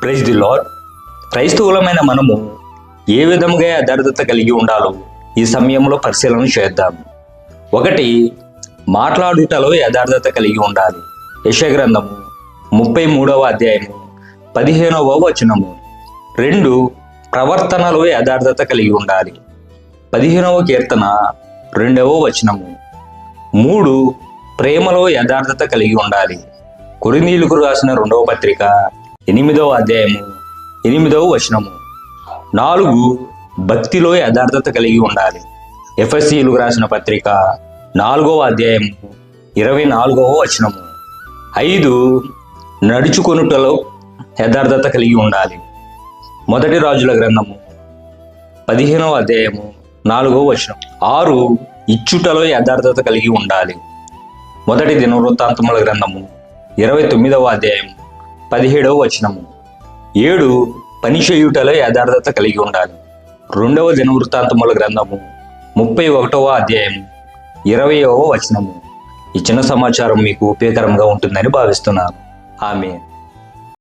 Praise the lord. క్రైస్తవులమైన మనము ఏ విధముగా యథార్థత కలిగి ఉండాలో ఈ సమయంలో పరిశీలన చేద్దాం. 1. మాట్లాడుటలో యథార్థత కలిగి ఉండాలి. యెషయా గ్రంథము 33వ అధ్యాయము 15వ వచనము. 2. ప్రవర్తనలో యథార్థత కలిగి ఉండాలి. 15వ కీర్తన 2వ వచనము. 3. ప్రేమలో యథార్థత కలిగి ఉండాలి. కొరింథీయులకు రాసిన 2వ పత్రిక 8వ అధ్యాయము 8వ వచనము. 4. భక్తిలో యథార్థత కలిగి ఉండాలి. ఎఫెసీయులకు రాసిన పత్రిక 4వ అధ్యాయము 24వ వచనము. 5. నడుచుకొనుటలో యథార్థత కలిగి ఉండాలి. 1 రాజుల గ్రంథము 15వ అధ్యాయము 4వ వచనం. 6. ఇచ్చుటలో యథార్థత కలిగి ఉండాలి. 1 దినవృత్తాంతముల గ్రంథము 29వ అధ్యాయం 17వ వచనము. 7. పని చేయుటలో యథార్థత కలిగి ఉండాలి. 2వ దినవృత్తాంతముల గ్రంథము 31వ అధ్యాయం 20వ వచనము. ఈ చిన్న సమాచారం మీకు ఉపయోగకరంగా ఉంటుందని భావిస్తున్నాను. ఆమేన్.